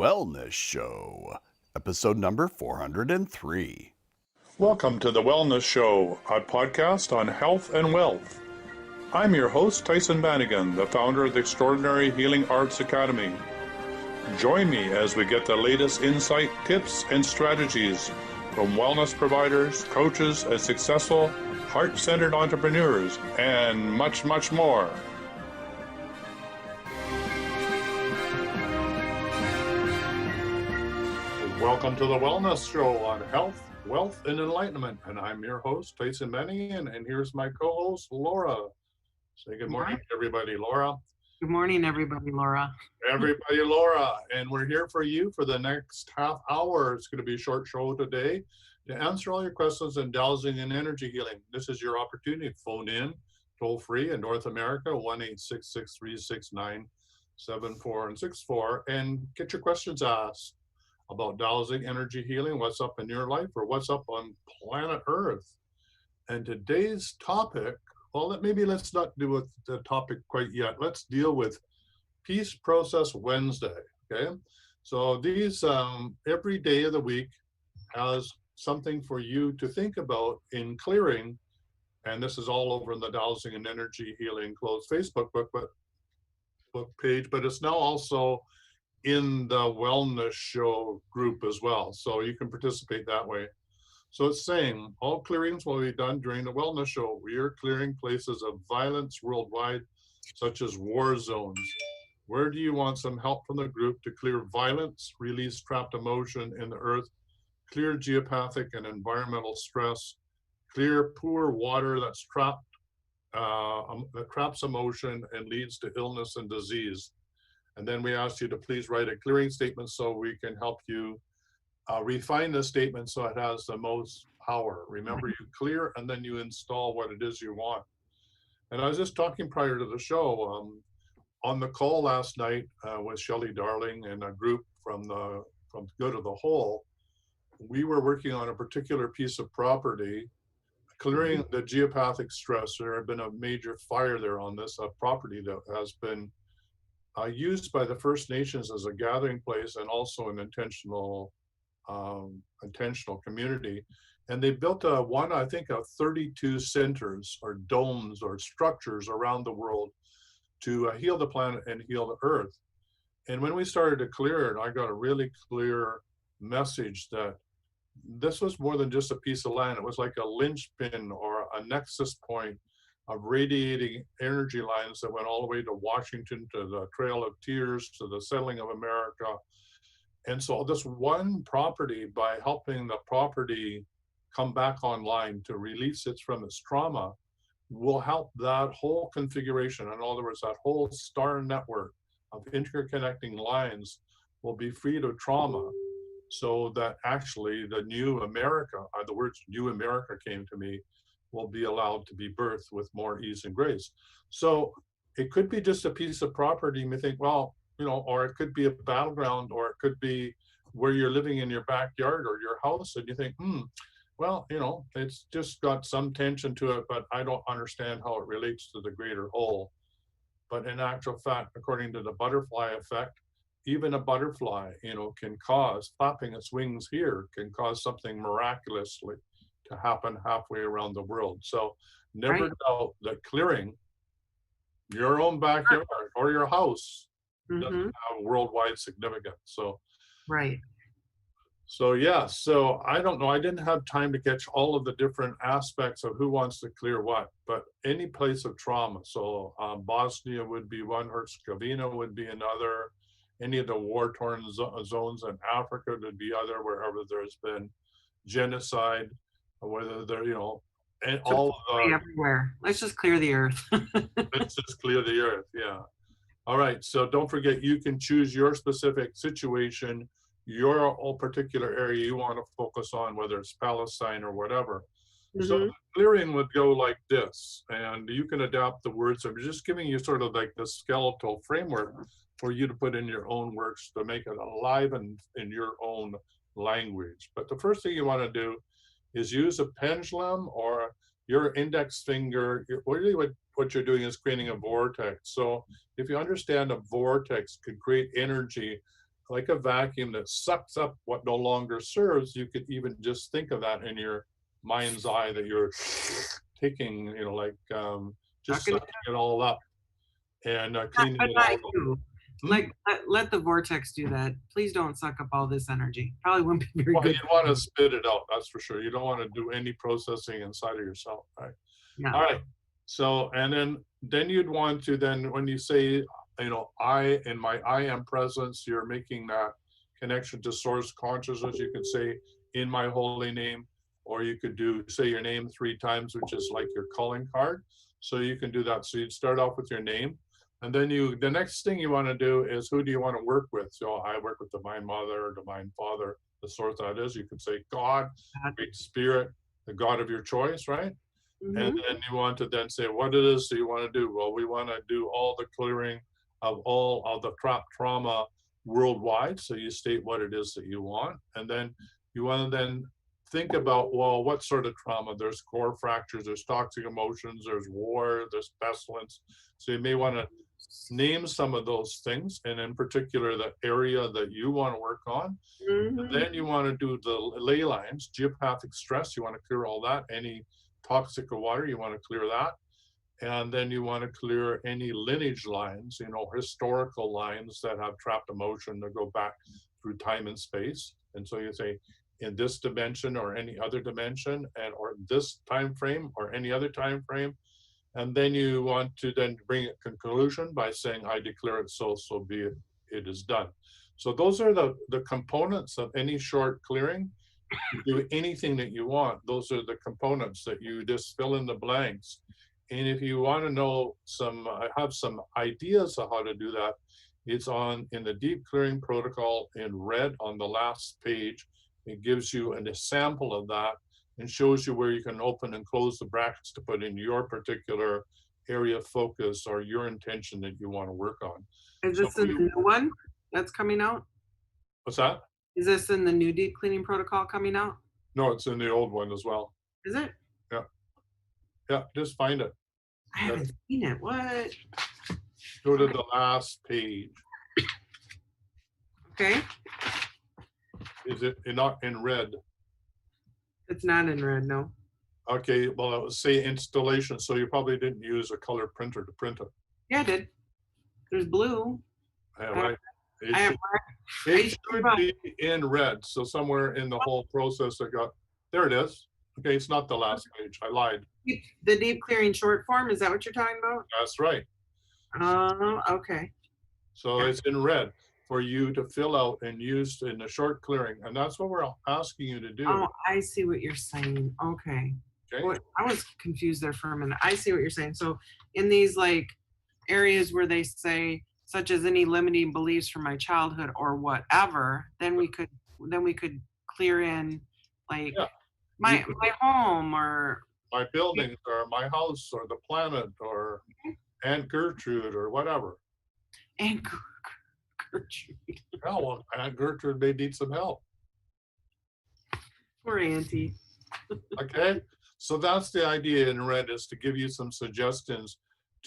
Wellness Show, episode number 403. Welcome to the Wellness Show, a podcast on health and wealth. I'm your host, TyhsonBanighen, the founder of the Extraordinary Healing Arts Academy. Join me as we get the latest insight, tips, and strategies from wellness providers, coaches, and successful, heart-centered entrepreneurs, and much, much more. Welcome to the Wellness Show on health, wealth, and enlightenment. And I'm your host, TyhsonBanighen, and here's my co-host, Laura. Say good morning, everybody, Laura. Good morning, everybody, Laura. Everybody, Laura. And we're here for you for the next half hour. It's going to be a short show today to answer all your questions on dowsing and energy healing. This is your opportunity to phone in, toll free in North America, 1-866-369-7464, and get your questions asked about dowsing, energy healing, what's up in your life, or what's up on planet Earth. And today's topic, well, let's not do with the topic quite yet. Let's deal with Peace Process Wednesday, okay? So these, every day of the week has something for you to think about in clearing, and this is all over in the Dowsing and Energy Healing closed Facebook book page, but it's now also in the Wellness Show group as well, so you can participate that way. So it's saying all clearings will be done during the Wellness Show. We are clearing places of violence worldwide, such as war zones. Where do you want some help from the group to clear violence, release trapped emotion in the earth, clear geopathic and environmental stress, clear poor water that's trapped, that traps emotion and leads to illness and disease? And then we ask you to please write a clearing statement so we can help you refine the statement so it has the most power. Remember, you clear and then you install what it is you want. And I was just talking prior to the show, on the call last night with Shelley Darling and a group from Good of the Whole, we were working on a particular piece of property, clearing the geopathic stress. There had been a major fire there on this property that has been used by the First Nations as a gathering place and also an intentional community. And they built of 32 centers or domes or structures around the world to heal the planet and heal the earth. And when we started to clear it, I got a really clear message that this was more than just a piece of land. It was like a linchpin or a nexus point of radiating energy lines that went all the way to Washington, to the Trail of Tears, to the settling of America. And so this one property, by helping the property come back online to release it from its trauma, will help that whole configuration. In other words, that whole star network of interconnecting lines will be freed of trauma, so that actually the new America, the words new America came to me, will be allowed to be birthed with more ease and grace. So it could be just a piece of property. You may think, well, or it could be a battleground, or it could be where you're living in your backyard or your house, and you think, well, it's just got some tension to it, but I don't understand how it relates to the greater whole. But in actual fact, according to the butterfly effect, even a butterfly, can cause, flapping its wings here, can cause something miraculously to happen halfway around the world. So never doubt that clearing your own backyard or your house doesn't have worldwide significance. So so I don't know, I didn't have time to catch all of the different aspects of who wants to clear what, but any place of trauma. So Bosnia would be one, Herzegovina would be another, any of the war-torn zones in Africa would be other, wherever there's been genocide, whether they're, and all everywhere. Let's just clear the earth. Let's just clear the earth, yeah. All right, so don't forget, you can choose your specific situation, your particular area you want to focus on, whether it's Palestine or whatever. So the clearing would go like this, and you can adapt the words. I'm just giving you sort of like the skeletal framework for you to put in your own words to make it alive and in your own language. But the first thing you want to do is use a pendulum or your index finger. Really what you're doing is creating a vortex. So if you understand a vortex could create energy like a vacuum that sucks up what no longer serves. You could even just think of that in your mind's eye, that you're taking, like just Sucking it sucking it all up and up, cleaning but it not all up. you. Hmm? Like, let the vortex do that. Please don't suck up all this energy. Probably wouldn't be very Well, good. you want to spit it out, that's for sure. You don't want to do any processing inside of yourself, right? Yeah. All right. So, and then you'd want to then, when you say, I, in my I am presence, you're making that connection to source consciousness. You could say, in my holy name, or you could say your name 3 times, which is like your calling card. So you can do that. So you'd start off with your name. And then the next thing you want to do is, who do you want to work with? So I work with Divine Mother or Divine Father, the source that is. You could say God, Great Spirit, the God of your choice, right? Mhm. And then you want to then say what it is that you want to do. Well, we want to do all the clearing of all of the trauma worldwide. So you state what it is that you want. And then you want to then think about, well, what sort of trauma? There's core fractures, there's toxic emotions, there's war, there's pestilence. So you may want to name some of those things, and in particular, the area that you want to work on. And Mhm. then you want to do the ley lines, geopathic stress. You want to clear all that. Any toxic water, you want to clear that. And then you want to clear any lineage lines, historical lines that have trapped emotion that go back through time and space. And so you say, in this dimension or any other dimension, or this time frame or any other time frame. And then you want to then bring it to conclusion by saying, I declare it so be it, it is done. So those are the components of any short clearing. You do anything that you want. Those are the components that you just fill in the blanks. And if you want to know I have some ideas of how to do that. It's in the deep clearing protocol in red on the last page. It gives you a sample of that and shows you where you can open and close the brackets to put in your particular area of focus or your intention that you want to work on. Is this in the new one that's coming out? What's that? Is this in the new deep cleaning protocol coming out? No, it's in the old one as well. Is it? Yeah, just find it. I haven't seen it. What? Go to the last page. Okay. Is it not in red? It's not in red, no. Okay, well, it would say installation, so you probably didn't use a color printer to print it. Yeah, I did. There's blue. Yeah, right. I have It should be in red, so somewhere in the whole process there it is. Okay, it's not the last page, I lied. The deep clearing short form, is that what you're talking about? That's right. Okay. So Yeah. it's in red for you to fill out and use in the short clearing, and that's what we're asking you to do. Oh, I see what you're saying. Okay. Okay. I was confused there for a minute. I see what you're saying. So in these like areas where they say, such as any limiting beliefs from my childhood or whatever, then we could clear in like my home or my buildings or my house or the planet or Aunt Gertrude or whatever. Aunt Gertrude. Yeah, well, Aunt Gertrude may need some help. Poor Auntie. Okay, so that's the idea in red, is to give you some suggestions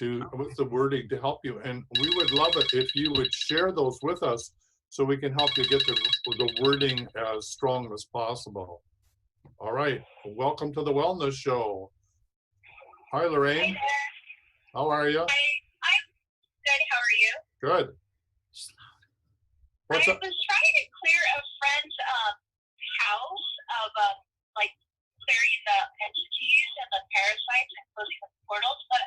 with the wording to help you. And we would love it if you would share those with us so we can help you get the wording as strong as possible. All right, welcome to the Wellness Show. Hi, Lorraine. Hi there. How are you? I'm good. How are you? Good. What's I up? was trying to clear a friend's house of like clearing the entities and the parasites and closing the portals, but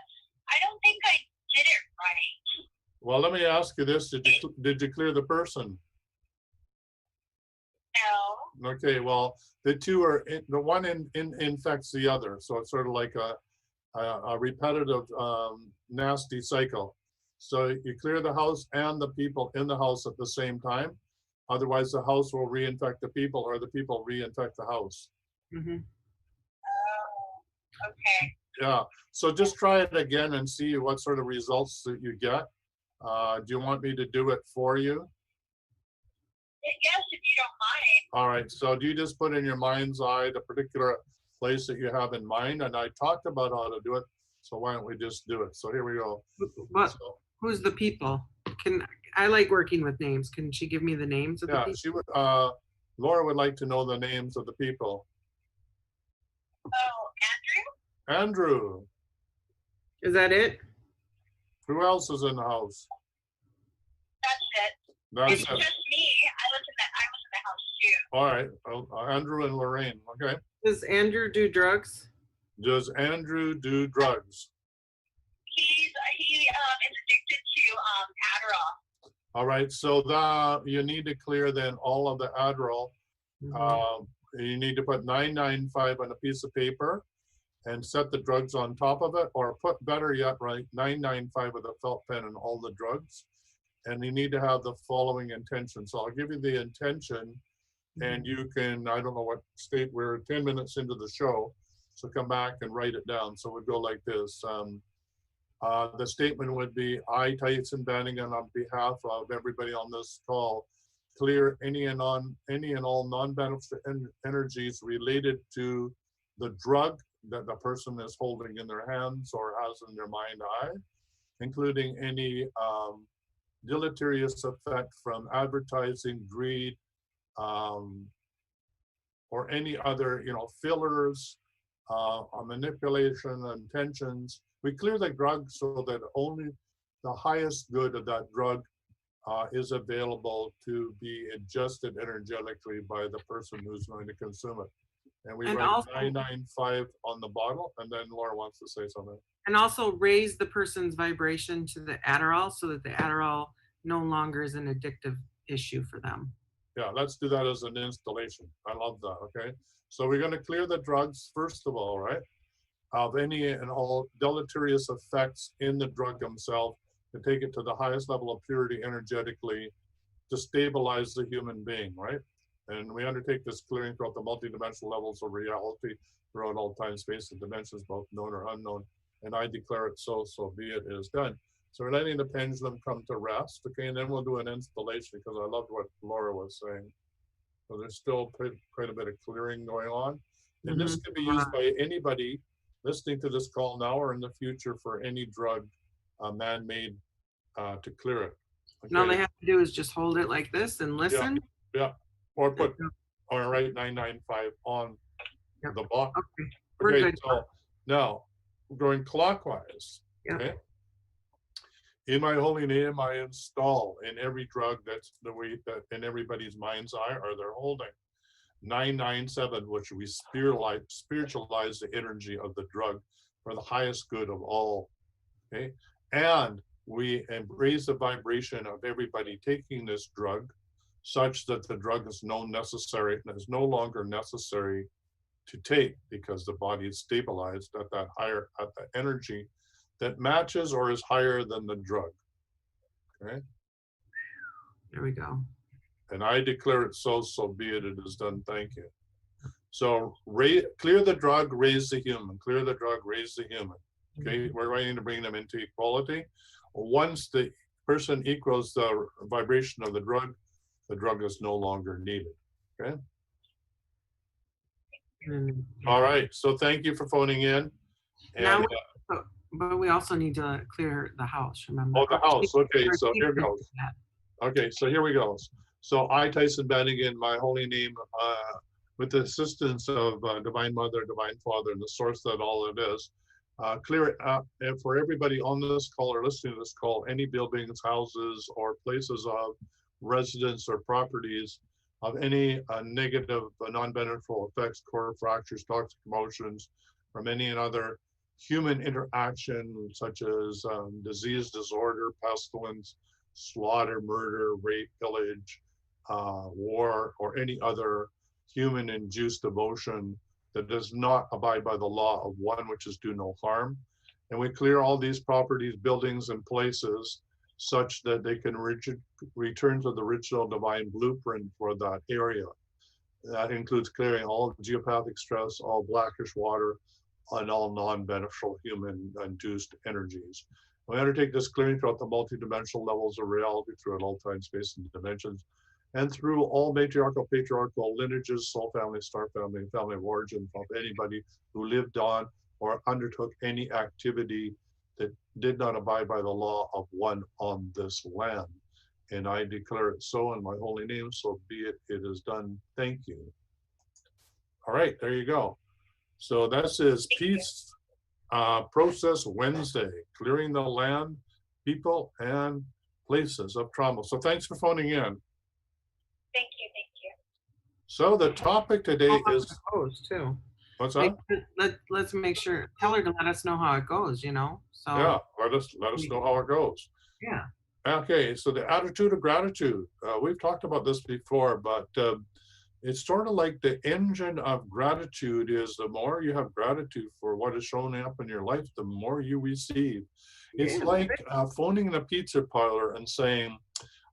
I don't think I did it right. Well, let me ask you this: did you clear the person? No. Okay. Well, the two are the one infects the other, so it's sort of like a repetitive nasty cycle. So you clear the house and the people in the house at the same time. Otherwise, the house will reinfect the people, or the people reinfect the house. Mm-hmm. Oh, okay. Yeah. So just try it again and see what sort of results that you get. Do you want me to do it for you? Yes, if you don't mind. All right. So do you just put in your mind's eye the particular place that you have in mind? And I talked about how to do it. So why don't we just do it? So here we go. What? So, Who's the people? I like working with names. Can she give me the names of the Yeah, people? she would, Laura would like to know the names of the people. Oh, Andrew? Andrew, Is that it? who else is in the house? That's it. That's It's it. just me. I was in the house too. All right, Andrew and Lorraine, okay. Does Andrew do drugs? Does Andrew do drugs? He is addicted to Adderall. All right, so you need to clear then all of the Adderall. Mhm. You need to put 995 on a piece of paper and set the drugs on top of it, or put, better yet, write 995 with a felt pen and all the drugs. And you need to have the following intention. So I'll give you the intention, and you can, I don't know what state, we're 10 minutes into the show, so come back and write it down. So we'd go like this. The statement would be, I, TyhsonBanighen, on behalf of everybody on this call, clear any and all non-beneficial energies related to the drug that the person is holding in their hands or has in their mind eye, including any deleterious effect from advertising, greed, or any other, fillers, manipulation, intentions. We clear the drug so that only the highest good of that drug is available to be adjusted energetically by the person who's going to consume it. And we And write also- 995 on the bottle, and then Laura wants to say something. And also raise the person's vibration to the Adderall so that the Adderall no longer is an addictive issue for them. Yeah, let's do that as an installation. I love that, okay? So we're gonna clear the drugs, first of all, right? Of any and all deleterious effects in the drug themselves, to take it to the highest level of purity energetically to stabilize the human being, right? And we undertake this clearing throughout the multidimensional levels of reality, throughout all time, space, and dimensions, both known or unknown. And I declare it so be it is done. So we're letting the pendulum come to rest, okay? And then we'll do an installation, because I loved what Laura was saying. So there's still quite a bit of clearing going on. And this can be used by anybody listening to this call now or in the future for any drug man-made to clear it. Okay? And all they have to do is just hold it like this and listen. Yeah, or write 995 on Yep. the box. Okay, we're Okay, good. so now going clockwise. Yep. Okay. In my holy name, I install in every drug that's the way that in everybody's mind's eye or they're holding 997, which we spiritualize the energy of the drug for the highest good of all. Okay, and we raise the vibration of everybody taking this drug, such that the drug is no longer necessary to take, because the body is stabilized at that higher the energy that matches or is higher than the drug. Okay. There we go. And I declare it so be it, it is done, thank you. So clear the drug, raise the human, clear the drug, raise the human. Okay, we're ready to bring them into equality. Once the person equals the vibration of the drug is no longer needed, okay? All right, so thank you for phoning in. Now, And, but we also need to clear the house, remember? oh, the house, okay, so here Keep goes. that. Okay, so here we go. So I, TyhsonBanighen, my holy name, with the assistance of Divine Mother, Divine Father, and the source that all it is, clear it up. And for everybody on this call or listening to this call, any buildings, houses, or places of residence or properties of any negative, non-beneficial effects, core fractures, toxic emotions, from any and other human interaction, such as disease, disorder, pestilence, slaughter, murder, rape, pillage, war, or any other human-induced emotion that does not abide by the law of one, which is do no harm. And we clear all these properties, buildings, and places such that they can return to the original divine blueprint for that area. That includes clearing all geopathic stress, all blackish water, and all non-beneficial human-induced energies. We undertake this clearing throughout the multidimensional levels of reality, throughout all time, space, and dimensions, and through all matriarchal, patriarchal lineages, soul family, star family, family of origin, of anybody who lived on or undertook any activity that did not abide by the law of one on this land. And I declare it so in my holy name, so be it, it is done. Thank you. All right, there you go. So this is Peace Process Wednesday, clearing the land, people, and places of trauma. So thanks for phoning in. Thank you. Thank you. So the topic today How is, it goes too. what's Like, that? let's make sure, tell her to let us know how it goes, you know? So Yeah, let us know how it goes. yeah. Okay, so the attitude of gratitude. We've talked about this before, but it's sort of like the engine of gratitude is the more you have gratitude for what is showing up in your life, the more you receive. It's Yeah. like phoning in a pizza parlor and saying,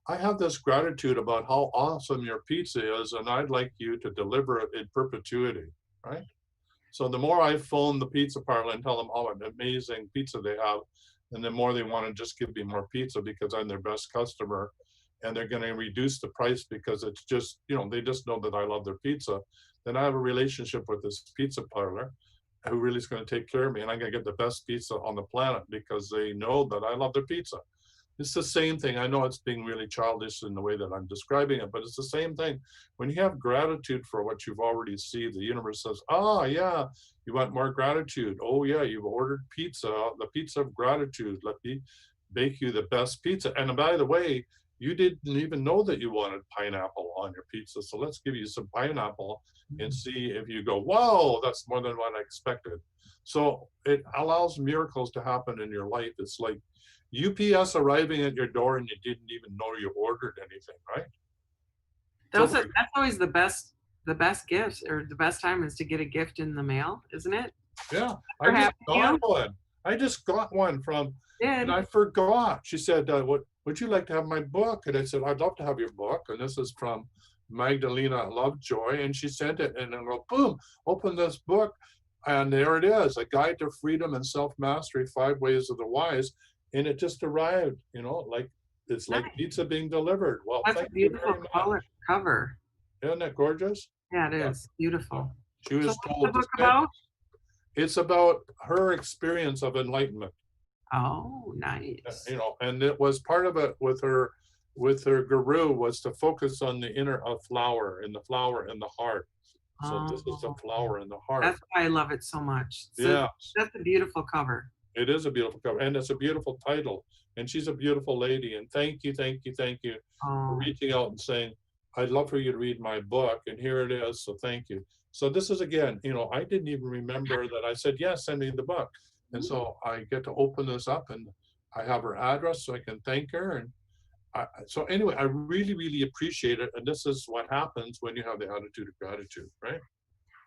I have this gratitude about how awesome your pizza is, and I'd like you to deliver it in perpetuity, right? So the more I phone the pizza parlor and tell them how an amazing pizza they have, and the more they want to just give me more pizza because I'm their best customer, and they're going to reduce the price because it's just, you know, they just know that I love their pizza, then I have a relationship with this pizza parlor who really is going to take care of me, and I'm going to get the best pizza on the planet because they know that I love their pizza. It's the same thing. I know it's being really childish in the way that I'm describing it, but it's the same thing. When you have gratitude for what you've already seen, the universe says, oh yeah, you want more gratitude. Oh yeah, you've ordered pizza, the pizza of gratitude. Let me bake you the best pizza. And by the way, you didn't even know that you wanted pineapple on your pizza. So let's give you some pineapple and see if you go, whoa, that's more than what I expected. So it allows miracles to happen in your life. It's like UPS arriving at your door and you didn't even know you ordered anything, right? That's always the best gifts, or the best time is to get a gift in the mail, isn't it? Yeah, For I just having got you. one. I just got one from, and Did I forgot. She said, "What would you like to have my book?" And I said, "I'd love to have your book." And this is from Magdalena Lovejoy, and she sent it, and I go, boom, open this book, and there it is, A Guide to Freedom and Self-Mastery, 5 Ways of the Wise, and it just arrived. You know, like it's like Nice. pizza being delivered. Well, That's a thank you beautiful very much. color cover. Isn't that gorgeous? Yeah, it Yeah. is beautiful. She So was what's the told to book send. about? It's about her experience of enlightenment. Oh, nice. You know, and it was part of it with her guru was to focus on the inner flower and the flower in the heart. So this is the Oh, flower in the heart. that's why I love it so much. So Yeah, that's a beautiful cover. it is a beautiful cover, and it's a beautiful title, and she's a beautiful lady. And thank you for Oh, reaching out and saying, I'd love for you to read my book, and here it is, so thank you. So this is, again, you know, I didn't even remember that I said, yes, send me the book. And so I get to open this up, and I have her address so I can thank her. And so anyway, I really, really appreciate it. And this is what happens when you have the attitude of gratitude, right?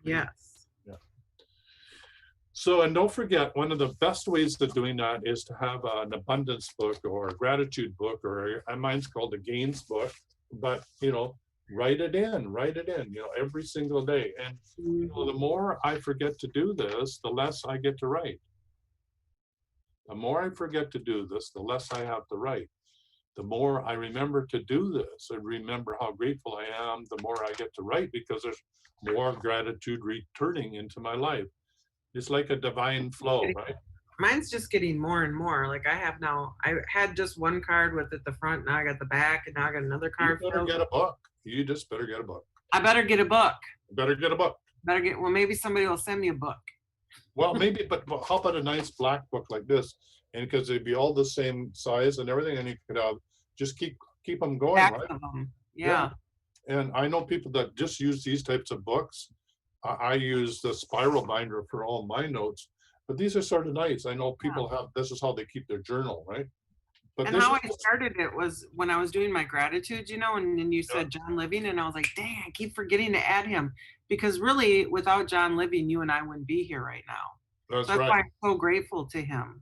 yes. Yeah. So, and don't forget, one of the best ways of doing that is to have an abundance book or a gratitude book, or mine's called the gains book, but, you know, write it in, you know, every single day. And you know, the more I forget to do this, the less I get to write. The more I forget to do this, the less I have to write. The more I remember to do this and remember how grateful I am, the more I get to write, because there's more gratitude returning into my life. It's like a divine flow, right? Mine's just getting more and more. Like I had just one card with at the front, now I got the back, and now I got another card. You better get a book. You just better get a book. I better get a book. Better get a book. Well, maybe somebody will send me a book. Well, maybe, but how about a nice black book like this? And because they'd be all the same size and everything, and you could just keep them going, Stacks right? of them. Yeah. And I know people that just use these types of books. I use the spiral binder for all my notes, but these are sort of nice. I know people have, this is how they keep their journal, right? But And this how I is, started it was when I was doing my gratitude, you know, and then you said John Living, and I was like, dang, I keep forgetting to add him, because really without John Living, you and I wouldn't be here right now. that's That's right. why I'm so grateful to him.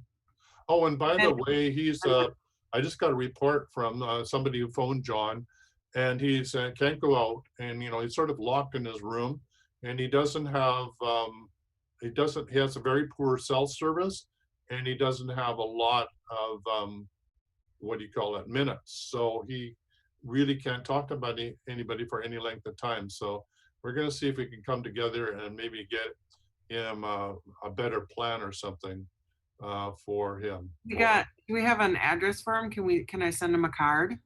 Oh, and by the way, he's, I just got a report from somebody who phoned John, and he's can't go out, and, you know, he's sort of locked in his room, and he doesn't have, he has a very poor cell service, and he doesn't have a lot of, what do you call it, minutes. So he really can't talk to anybody for any length of time. So we're going to see if we can come together and maybe get him a better plan or something. for him. Do we have an address for him? Can I send him a card?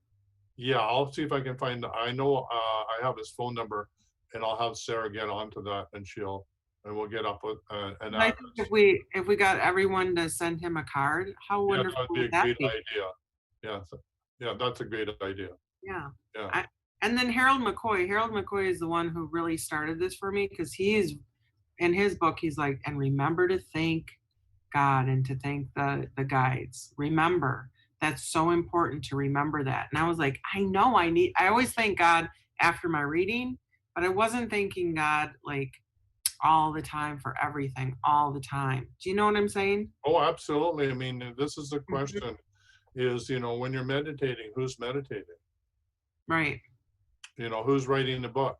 Yeah, I'll see if I can find, I know I have his phone number, and I'll have Sarah get onto that, and we'll get up with an And I think address. if we got everyone to send him a card, how Yeah, wonderful that'd be a would that great be? idea. Yeah, yeah, that's a great idea. Yeah. Yeah. And then Harold McCoy is the one who really started this for me, because he's in his book, he's like, and remember to thank God and to thank the guides. Remember, that's so important to remember that. And I was like, I know I always thank God after my reading, but I wasn't thanking God like all the time for everything, all the time. Do you know what I'm saying? Oh, absolutely. I mean, this is the Mhm. question is, when you're meditating, who's meditating? Right, Who's writing the book?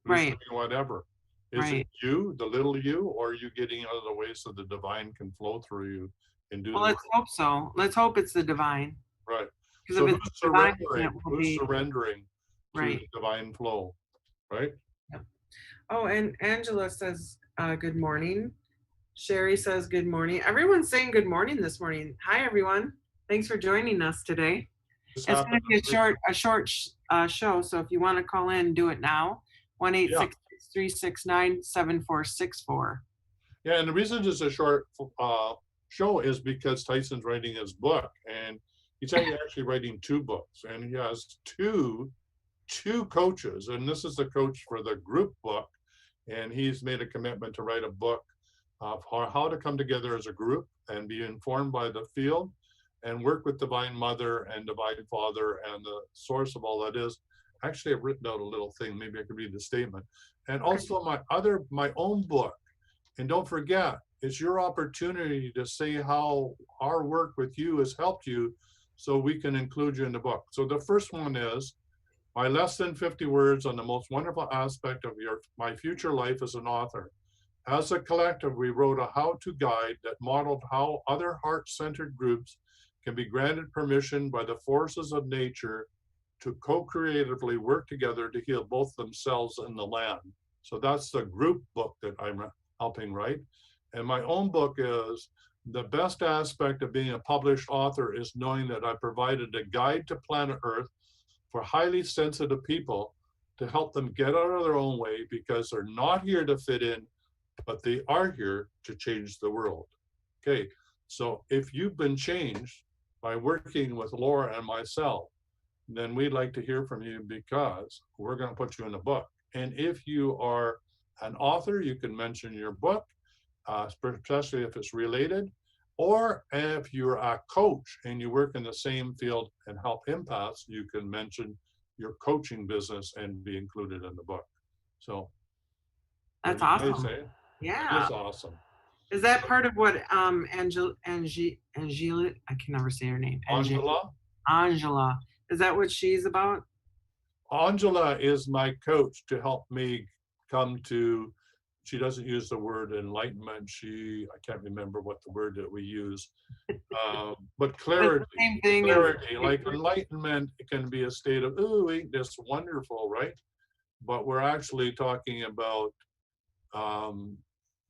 Who's right, doing whatever? Is it right. you, the little you, or are you getting out of the way so the divine can flow through you and do Well, the work? let's hope so. Let's hope it's the divine. Right. Because So if who's it's the divine, then surrendering? it will Who's be surrendering to right. the divine flow? Right? Yep. Oh, and Angela says, good morning. Sherry says, good morning. Everyone's saying good morning this morning. Hi, everyone. Thanks for joining us today. This It's going to happened. be a short show. So if you want to call in, do it now. 1-866-369-7464. Yeah, and the reason it's a short show is because Tyson's writing his book, and he's actually writing two books, and he has two coaches, and this is the coach for the group book, and he's made a commitment to write a book of how to come together as a group and be informed by the field and work with Divine Mother and Divine Father, and the source of all that is. Actually, I've written out a little thing, maybe I could read the statement. And also my own book. And don't forget, it's your opportunity to say how our work with you has helped you, so we can include you in the book. So the first one is my less than 50 words on the most wonderful aspect of my future life as an author. As a collective, we wrote a how-to guide that modeled how other heart-centered groups can be granted permission by the forces of nature to co-creatively work together to heal both themselves and the land. So that's the group book that I'm helping write. And my own book is the best aspect of being a published author is knowing that I provided a guide to planet Earth for highly sensitive people to help them get out of their own way, because they're not here to fit in, but they are here to change the world. Okay, so if you've been changed by working with Laura and myself, then we'd like to hear from you, because we're going to put you in a book. And if you are an author, you can mention your book, especially if it's related. Or if you're a coach and you work in the same field and help empaths, you can mention your coaching business and be included in the book. So That's what do you awesome. say? Yeah. It is awesome. Is that part of what Angela, I can never say her name. Angela. Is that what she's about? Angela is my coach to help me come to, she doesn't use the word enlightenment. I can't remember what the word that we use, but clarity. Same thing clarity, like enlightenment, it can be a state of, ooh, ain't this wonderful, right? But we're actually talking about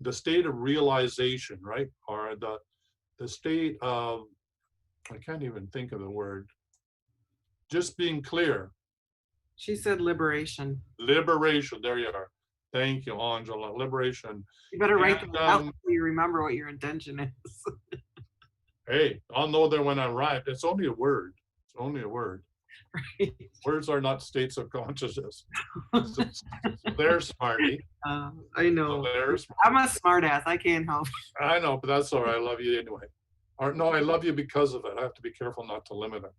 the state of realization, right? Or the state of, I can't even think of the word, just being clear. She said liberation. Liberation, there you are. Thank you, Angela. Liberation. You better write that down so you remember what your intention is. Hey, I'll know that when I write. It's only a word. It's only a word. Right. Words are not states of consciousness. So they're smarty. I know. So I'm a smart ass. I can't help. I know, but that's all right. I love you anyway. Or no, I love you because of it. I have to be careful not to limit it.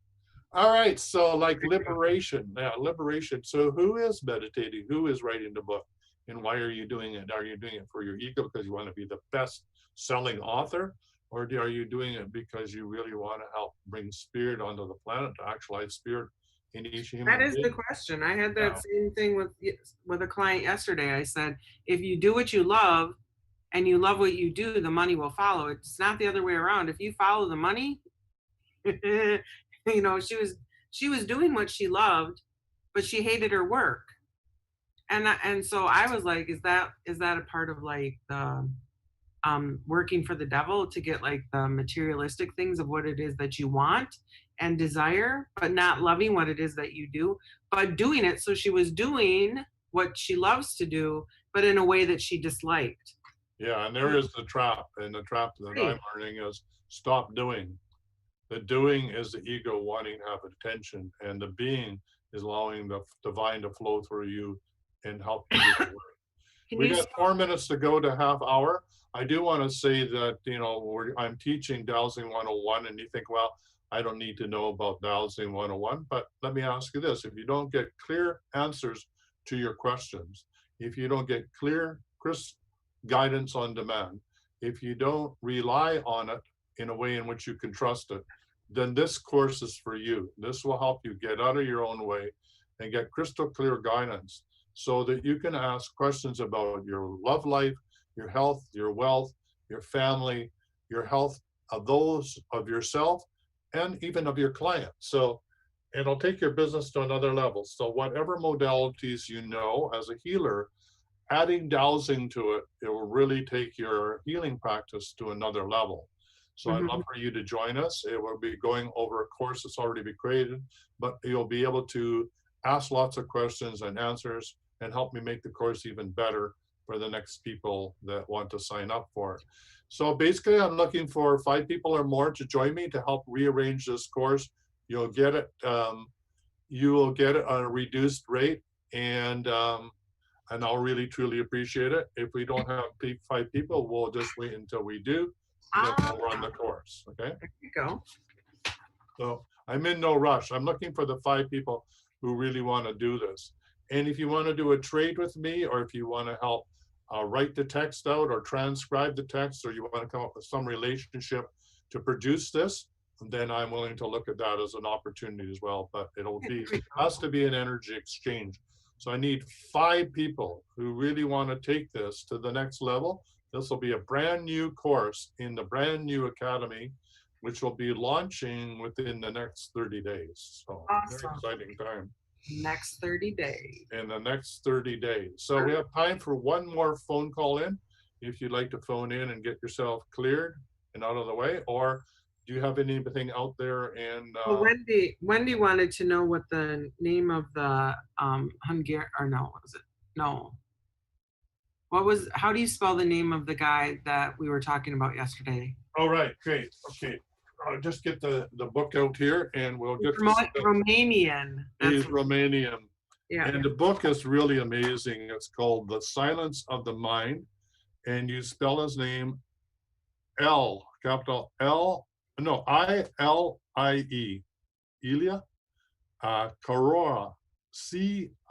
All right, so like liberation. Yeah, liberation. So who is meditating? Who is writing the book? And why are you doing it? Are you doing it for your ego because you want to be the best selling author? Or are you doing it because you really want to help bring spirit onto the planet, to actualize spirit in each human being? That is the question. I had that same thing with a client yesterday. I said, if you do what you love and you love what you do, the money will follow. It's not the other way around. If you follow the money, she was doing what she loved, but she hated her work. And so I was like, is that a part of like working for the devil to get like the materialistic things of what it is that you want and desire, but not loving what it is that you do, but doing it. So she was doing what she loves to do, but in a way that she disliked. Yeah, and there is the trap, and the trap that Right. I'm learning is stop doing. The doing is the ego wanting to have attention, and the being is allowing the divine to flow through you and help you do the work. Can We you got 4 minutes to go to half hour. I do want to say that, I'm teaching Dowsing 101, and you think, well, I don't need to know about Dowsing 101, but let me ask you this. If you don't get clear answers to your questions, if you don't get clear, crisp guidance on demand, if you don't rely on it in a way in which you can trust it, then this course is for you. This will help you get out of your own way and get crystal clear guidance so that you can ask questions about your love life, your health, your wealth, your family, your health of those of yourself, and even of your client. So it'll take your business to another level. So whatever modalities you know as a healer, adding dowsing to it, it will really take your healing practice to another level. So I'd love for you to join us. It will be going over a course that's already been created, but you'll be able to ask lots of questions and answers and help me make the course even better for the next people that want to sign up for it. So basically, I'm looking for 5 people or more to join me to help rearrange this course. You'll get it. You will get it on a reduced rate, and I'll really truly appreciate it. If we don't have 5 people, we'll just wait until we do, and then we'll run the course. Okay. There you go. So I'm in no rush. I'm looking for the 5 people who really want to do this. And if you want to do a trade with me, or if you want to help write the text out or transcribe the text, or you want to come up with some relationship to produce this, then I'm willing to look at that as an opportunity as well. But has to be an energy exchange. So I need 5 people who really want to take this to the next level. This will be a brand new course in the brand new academy, which will be launching within the next 30 days. So very Awesome. exciting time. Next 30 days. In the next 30 days. So we have time for one more phone call in. If you'd like to phone in and get yourself cleared and out of the way, or do you have anything out there? And Well, Wendy wanted to know what the name of the Hungarian, or no, was it? No. How do you spell the name of the guy that we were talking about yesterday? all right, great. Okay. I'll just get the book out here and we'll get Romanian. He's Romanian. Yeah. And the book is really amazing. It's called The Silence of the Mind. And you spell his name capital I-L-I-E, Ilya, Carora, C-I-O-A-R-A.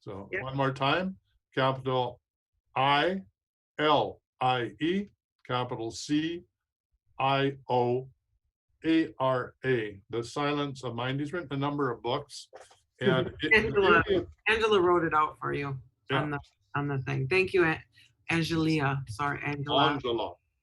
So one more time, capital I-L-I-E, capital C-I-O-A-R-A. The Silence of Mind. He's written a number of books. And Angela wrote it out for you Yeah. on the thing. Thank you, Angelia. Sorry, Angela.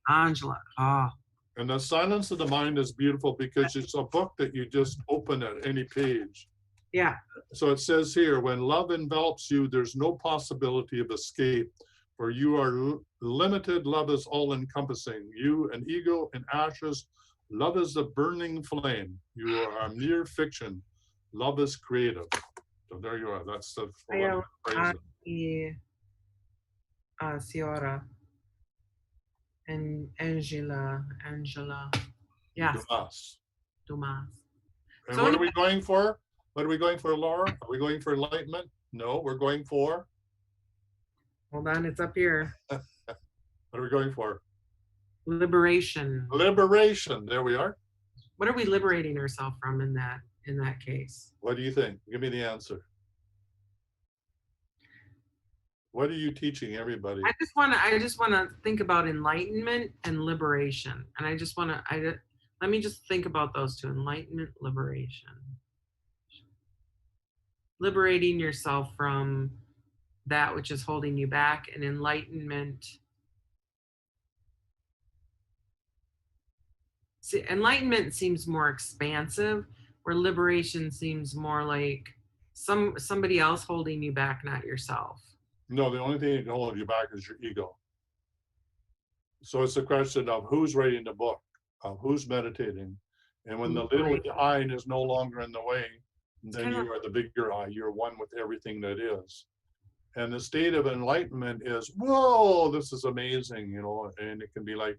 Angela. Ah. And The Silence of the Mind is beautiful because it's a book that you just open at any page. Yeah. So it says here, when love envelops you, there's no possibility of escape. For you are limited, love is all-encompassing. You, an ego in ashes, love is a burning flame. You are a mere fiction. Love is creative. So there you are. That's the phrase. Ciora. And Angela. Yes. Dumas. And so what are we going for? What are we going for, Laura? Are we going for enlightenment? No, we're going for. Hold on, it's up here. What are we going for? Liberation. Liberation. There we are. What are we liberating ourselves from in that case? What do you think? Give me the answer. What are you teaching everybody? I just want to think about enlightenment and liberation, and I just want to let me just think about those two: enlightenment, liberation. Liberating yourself from that which is holding you back, and enlightenment. See, enlightenment seems more expansive, where liberation seems more like somebody else holding you back, not yourself. No, the only thing that can hold you back is your ego. So it's a question of who's writing the book, of who's meditating. And when the little I is no longer in the way, then you are the bigger I. You're one with everything that is. And the state of enlightenment is, whoa, this is amazing, you know, and it can be like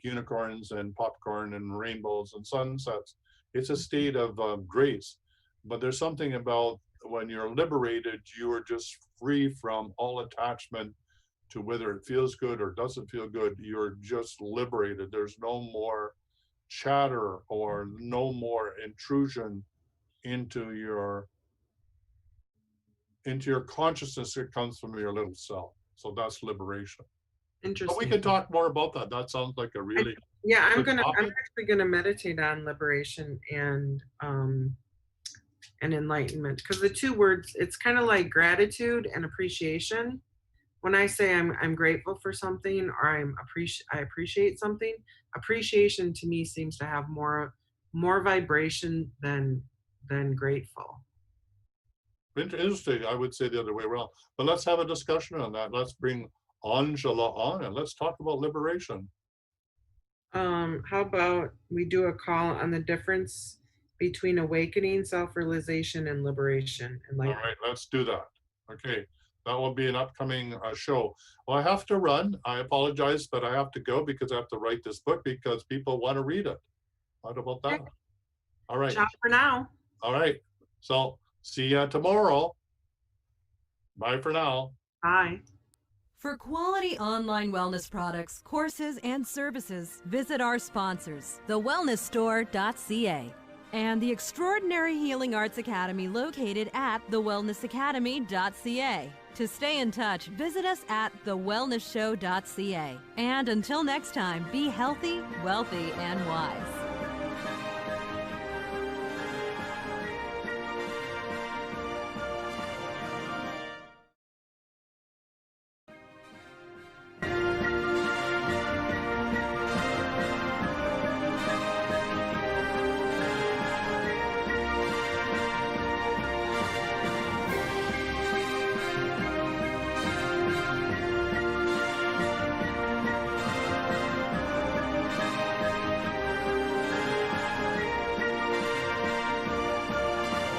unicorns and popcorn and rainbows and sunsets. It's a state of grace. But there's something about when you're liberated, you are just free from all attachment to whether it feels good or doesn't feel good. You're just liberated. There's no more chatter or no more intrusion into your consciousness that comes from your little self. So that's liberation. Interesting. But we can talk more about that. That sounds like a really I'm good topic. actually gonna meditate on liberation and enlightenment, because the two words, it's kind of like gratitude and appreciation. When I say I'm grateful for something or I appreciate something, appreciation to me seems to have more vibration than grateful. Interesting. I would say the other way around. But let's have a discussion on that. Let's bring Angela on and let's talk about liberation. How about we do a call on the difference between awakening, self-realization, and liberation? All right, let's do that. Okay, that will be an upcoming show. Well, I have to run. I apologize, but I have to go because I have to write this book because people want to read it. What about that? All right. Ciao for now. All right. So see ya tomorrow. Bye for now. Bye. For quality online wellness products, courses, and services, visit our sponsors, thewellnessstore.ca and the Extraordinary Healing Arts Academy located at thewellnessacademy.ca. To stay in touch, visit us at thewellnessshow.ca. And until next time, be healthy, wealthy, and wise.